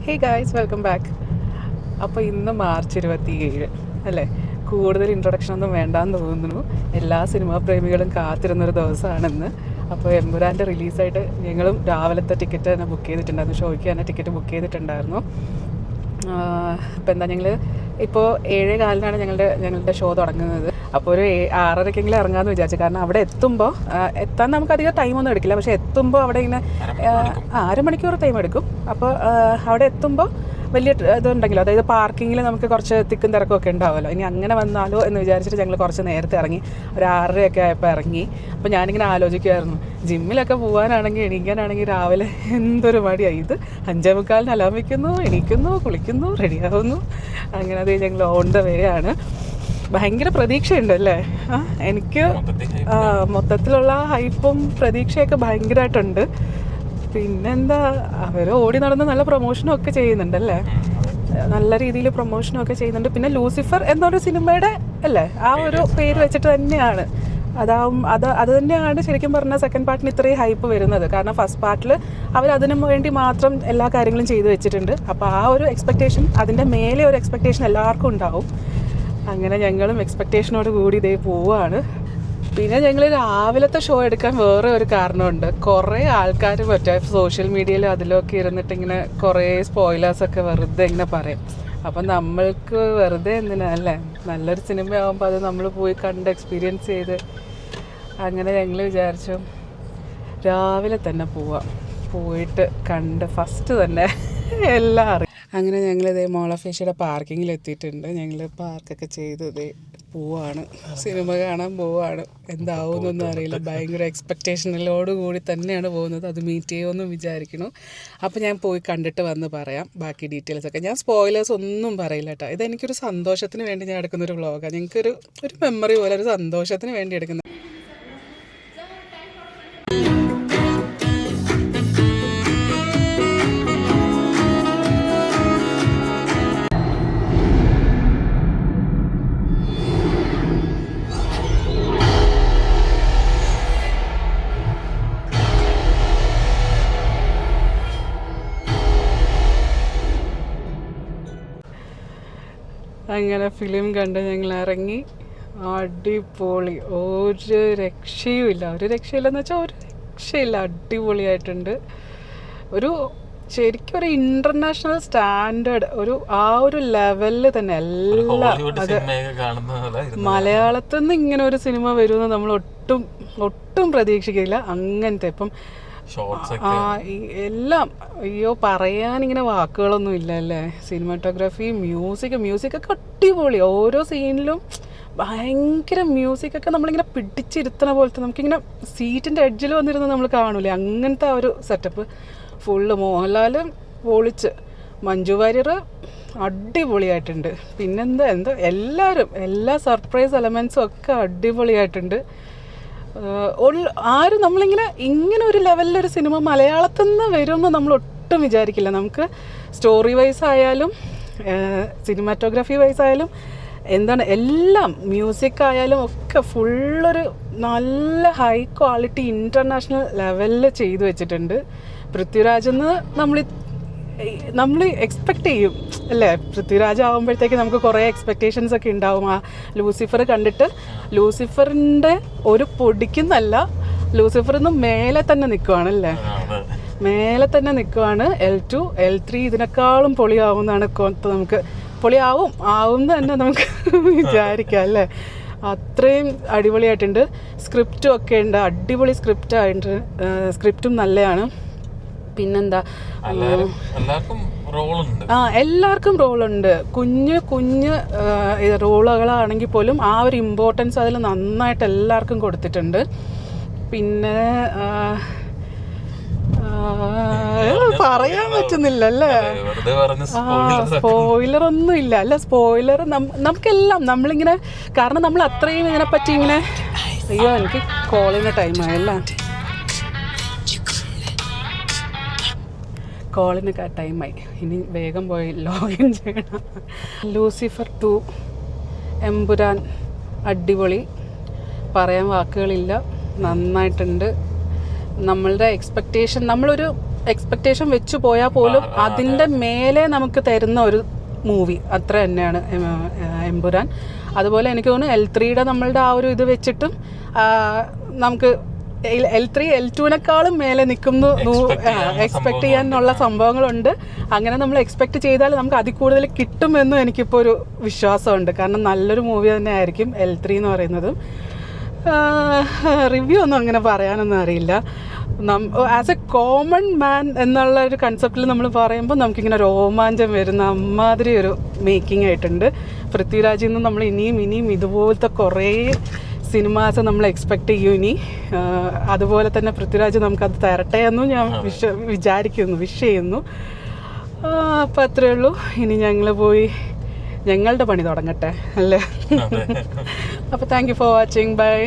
Hey guys, welcome back. അപ്പോൾ ഇന്ന് March 27 അല്ലേ? കൂടുതൽ ഇൻട്രൊഡക്ഷൻ ഒന്നും വേണ്ടാന്ന് തോന്നുന്നു. എല്ലാ സിനിമാ പ്രേമികളും കാത്തിരുന്നൊരു ദിവസമാണെന്ന്. അപ്പോൾ എമ്പുരാൻ്റെ റിലീസായിട്ട് ഞങ്ങളും രാവിലത്തെ ടിക്കറ്റ് തന്നെ ബുക്ക് ചെയ്തിട്ടുണ്ടായിരുന്നു. ഷോയ്ക്ക് തന്നെ ടിക്കറ്റ് ബുക്ക് ചെയ്തിട്ടുണ്ടായിരുന്നു. അപ്പോൾ എന്താ, ഞങ്ങൾ ഇപ്പോൾ 7:15 ഞങ്ങളുടെ ഷോ തുടങ്ങുന്നത്. അപ്പോൾ ഒരു 6:30 ഇറങ്ങാമെന്ന് വിചാരിച്ചു. കാരണം അവിടെ എത്താൻ നമുക്ക് അധികം ടൈമൊന്നും എടുക്കില്ല. പക്ഷേ എത്തുമ്പോൾ അവിടെ ഇങ്ങനെ അരമണിക്കൂർ ടൈം എടുക്കും. അപ്പോൾ അവിടെ എത്തുമ്പോൾ വലിയ ഇതുണ്ടെങ്കിലോ, അതായത് പാർക്കിങ്ങിൽ നമുക്ക് കുറച്ച് തിക്കും തിരക്കൊക്കെ ഉണ്ടാവുമല്ലോ. ഇനി അങ്ങനെ വന്നാലോ എന്ന് വിചാരിച്ചിട്ട് ഞങ്ങൾ കുറച്ച് നേരത്തെ ഇറങ്ങി. ഒരു 6:30 ആയപ്പോൾ ഇറങ്ങി. അപ്പോൾ ഞാനിങ്ങനെ ആലോചിക്കുമായിരുന്നു, ജിമ്മിലൊക്കെ പോകാനാണെങ്കിൽ എണീക്കാനാണെങ്കിൽ രാവിലെ എന്തൊരു മടിയായി. ഇത് 5:45 അലാം വയ്ക്കുന്നു, എണീക്കുന്നു, കുളിക്കുന്നു, റെഡിയാവുന്നു. അങ്ങനെ അത് ഞങ്ങൾ ഓൺ ദ വേ ആണ്. ഭയങ്കര പ്രതീക്ഷയുണ്ട് അല്ലേ? എനിക്ക് മൊത്തത്തിലുള്ള ഹൈപ്പും പ്രതീക്ഷയൊക്കെ ഭയങ്കരമായിട്ടുണ്ട്. പിന്നെന്താ, അവർ ഓടി നടന്ന് നല്ല പ്രൊമോഷനും ഒക്കെ ചെയ്യുന്നുണ്ടല്ലേ? നല്ല രീതിയിൽ പ്രൊമോഷനും ഒക്കെ ചെയ്യുന്നുണ്ട്. പിന്നെ ലൂസിഫർ എന്നൊരു സിനിമയുടെ അല്ലേ, ആ ഒരു പേര് വെച്ചിട്ട് തന്നെയാണ് അത് തന്നെയാണ് ശരിക്കും പറഞ്ഞാൽ സെക്കൻഡ് പാർട്ടിന് ഇത്രയും ഹൈപ്പ് വരുന്നത്. കാരണം ഫസ്റ്റ് പാർട്ടിൽ അവരതിനു വേണ്ടി മാത്രം എല്ലാ കാര്യങ്ങളും ചെയ്തു വെച്ചിട്ടുണ്ട്. അപ്പോൾ ആ ഒരു എക്സ്പെക്റ്റേഷൻ, അതിൻ്റെ മേലെ ഒരു എക്സ്പെക്റ്റേഷൻ എല്ലാവർക്കും ഉണ്ടാവും. അങ്ങനെ ഞങ്ങളും എക്സ്പെക്റ്റേഷനോട് കൂടി ഇതേ പോവുകയാണ്. പിന്നെ ഞങ്ങൾ രാവിലത്തെ ഷോ എടുക്കാൻ വേറെ ഒരു കാരണമുണ്ട്. കുറേ ആൾക്കാർ മറ്റേ സോഷ്യൽ മീഡിയയിലും അതിലൊക്കെ ഇരുന്നിട്ട് ഇങ്ങനെ കുറേ സ്പോയിലേഴ്സൊക്കെ വെറുതെ ഇങ്ങനെ പറയും. അപ്പം നമ്മൾക്ക് വെറുതെ എന്തിനാ അല്ലേ, നല്ലൊരു സിനിമയാകുമ്പോൾ അത് നമ്മൾ പോയി കണ്ട് എക്സ്പീരിയൻസ് ചെയ്ത്, അങ്ങനെ ഞങ്ങൾ വിചാരിച്ചു രാവിലെ തന്നെ പോയിട്ട് കണ്ട് ഫസ്റ്റ് തന്നെ എല്ലാം അറിയാം. അങ്ങനെ ഞങ്ങളിതേ മോൾ ഓഫ് ഏഷ്യയുടെ പാർക്കിങ്ങിൽ എത്തിയിട്ടുണ്ട്. ഞങ്ങൾ പാർക്കൊക്കെ ചെയ്ത് ഇതേ പോവാണ്, സിനിമ കാണാൻ പോവാണ്. എന്താവുമെന്നൊന്നും അറിയില്ല. ഭയങ്കര എക്സ്പെക്റ്റേഷനിലോടുകൂടി തന്നെയാണ് പോകുന്നത്. അത് മീറ്റ് ചെയ്യുമെന്നും വിചാരിക്കുന്നു. അപ്പോൾ ഞാൻ പോയി കണ്ടിട്ട് വന്ന് പറയാം ബാക്കി ഡീറ്റെയിൽസൊക്കെ. ഞാൻ സ്പോയിലേഴ്സ് ഒന്നും പറയില്ല കേട്ടോ. ഇതെനിക്കൊരു സന്തോഷത്തിന് വേണ്ടി ഞാൻ എടുക്കുന്നൊരു വ്ളോഗാണ്. ഞങ്ങൾക്കൊരു മെമ്മറി പോലെ, ഒരു സന്തോഷത്തിന് വേണ്ടി എടുക്കുന്നത്. അങ്ങനെ ഫിലിം കണ്ട് ഞങ്ങൾ ഇറങ്ങി. അടിപൊളി, ഒരു രക്ഷയില്ലെന്ന് വെച്ചാൽ ഒരു രക്ഷയില്ല. അടിപൊളിയായിട്ടുണ്ട്. ശരിക്കും ഒരു ഇൻ്റർനാഷണൽ സ്റ്റാൻഡേർഡ്, ആ ഒരു ലെവലിൽ തന്നെ എല്ലാം. അത് മലയാളത്തിൽ നിന്ന് ഇങ്ങനെ ഒരു സിനിമ വരുമെന്ന് നമ്മൾ ഒട്ടും പ്രതീക്ഷിക്കില്ല. അങ്ങനത്തെ ഇപ്പം എല്ലാം പറയാനിങ്ങനെ വാക്കുകളൊന്നും ഇല്ല അല്ലേ? സിനിമാറ്റോഗ്രാഫി, മ്യൂസിക്കൊക്കെ അടിപൊളി. ഓരോ സീനിലും ഭയങ്കര മ്യൂസിക്കൊക്കെ നമ്മളിങ്ങനെ പിടിച്ചിരുത്തണ പോലത്തെ, നമുക്കിങ്ങനെ സീറ്റിൻ്റെ എഡ്ജിൽ വന്നിരുന്ന് നമ്മൾ കാണൂലേ, അങ്ങനത്തെ ആ ഒരു സെറ്റപ്പ് ഫുള്ള്. മോഹൻലാൽ പൊളിച്ച്, മഞ്ജു വാര്യർ അടിപൊളിയായിട്ടുണ്ട്. പിന്നെന്താ എല്ലാവരും, എല്ലാ സർപ്രൈസ് എലമെൻസും ഒക്കെ അടിപൊളിയായിട്ടുണ്ട്. ആരും ഇങ്ങനെ ഒരു ലെവലിലൊരു സിനിമ മലയാളത്തിൽ നിന്ന് വരുമെന്ന് നമ്മൾ ഒട്ടും വിചാരിക്കില്ല. നമുക്ക് സ്റ്റോറി വൈസ് ആയാലും സിനിമാറ്റോഗ്രാഫി വൈസ് ആയാലും എല്ലാം, മ്യൂസിക് ആയാലും ഒക്കെ ഫുള്ളൊരു നല്ല ഹൈ ക്വാളിറ്റി ഇൻ്റർനാഷണൽ ലെവലിൽ ചെയ്തു വെച്ചിട്ടുണ്ട്. പൃഥ്വിരാജെന്ന് നമ്മൾ എക്സ്പെക്റ്റ് ചെയ്യും അല്ലേ? പൃഥ്വിരാജ് ആകുമ്പോഴത്തേക്ക് നമുക്ക് കുറേ എക്സ്പെക്റ്റേഷൻസ് ഒക്കെ ഉണ്ടാവും. ആ ലൂസിഫർ കണ്ടിട്ട് ലൂസിഫറിൻ്റെ ഒരു പൊടിക്കുന്നല്ല, ലൂസിഫറിന്ന് മേലെ തന്നെ നിൽക്കുവാണല്ലേ, മേലെ തന്നെ നിൽക്കുവാണ്. L2 L3 ഇതിനേക്കാളും പൊളിയാവുമെന്നാണ് നമുക്ക് ആവും തന്നെ നമുക്ക് വിചാരിക്കാം അല്ലേ? അത്രയും അടിപൊളിയായിട്ടുണ്ട്. സ്ക്രിപ്റ്റും ഒക്കെ ഉണ്ട്, അടിപൊളി സ്ക്രിപ്റ്റും നല്ലതാണ്. പിന്നെന്താ, എല്ലാവർക്കും റോളുണ്ട്. കുഞ്ഞ് റോളുകളാണെങ്കിൽ പോലും ആ ഒരു ഇമ്പോർട്ടൻസ് അതിൽ നന്നായിട്ട് എല്ലാവർക്കും കൊടുത്തിട്ടുണ്ട്. പിന്നെ പറയാൻ പറ്റുന്നില്ല അല്ലേ? സ്പോയിലർ ഒന്നും ഇല്ല അല്ല. സ്പോയിലർ നമുക്കെല്ലാം നമ്മളിങ്ങനെ, കാരണം നമ്മൾ അത്രയും ഇതിനെപ്പറ്റി ഇങ്ങനെ, എനിക്ക് കോളിൻ്റെ ടൈമായല്ലേ, കോളിനൊക്കെ ടൈമായി. ഇനി വേഗം പോയി ലോഗിൻ ചെയ്യണം. ലൂസിഫർ 2, എമ്പുരാൻ അടിപൊളി, പറയാൻ വാക്കുകളില്ല, നന്നായിട്ടുണ്ട്. നമ്മളുടെ എക്സ്പെക്റ്റേഷൻ, നമ്മളൊരു എക്സ്പെക്റ്റേഷൻ വെച്ച് പോയാൽ പോലും അതിൻ്റെ മേലെ നമുക്ക് തരുന്ന ഒരു മൂവി അത്ര തന്നെയാണ് എമ്പുരാൻ. അതുപോലെ എനിക്ക് തോന്നുന്നു L3 നമ്മളുടെ ആ ഒരു ഇത് വെച്ചിട്ടും നമുക്ക് L3 L2-നേക്കാളും മേലെ നിൽക്കുന്നു എക്സ്പെക്ട് ചെയ്യാനുള്ള സംഭവങ്ങളുണ്ട്. അങ്ങനെ നമ്മൾ എക്സ്പെക്ട് ചെയ്താൽ നമുക്ക് അതിൽ കൂടുതൽ കിട്ടുമെന്നും എനിക്കിപ്പോൾ ഒരു വിശ്വാസമുണ്ട്. കാരണം നല്ലൊരു മൂവി തന്നെ ആയിരിക്കും L3 എന്ന് പറയുന്നത്. റിവ്യൂ ഒന്നും അങ്ങനെ പറയാനൊന്നും അറിയില്ല. ആസ് എ കോമൺ മാൻ എന്നുള്ള ഒരു കൺസെപ്റ്റിൽ നമ്മൾ പറയുമ്പോൾ നമുക്കിങ്ങനെ രോമാഞ്ചം വരുന്ന അമ്മാതിരി ഒരു മേക്കിംഗ് ആയിട്ടുണ്ട്. പൃഥ്വിരാജിൽ നിന്ന് നമ്മൾ ഇനിയും ഇതുപോലത്തെ കുറേ സിനിമാസ് നമ്മൾ എക്സ്പെക്ട് ചെയ്യും ഇനി. അതുപോലെ തന്നെ പൃഥ്വിരാജ് നമുക്കത് തരട്ടെ എന്നും ഞാൻ വിഷ് ചെയ്യുന്നു. അപ്പം അത്രയേ ഉള്ളൂ. ഇനി ഞങ്ങൾ പോയി ഞങ്ങളുടെ പണി തുടങ്ങട്ടെ അല്ലേ. അപ്പോൾ thank you for watching. By.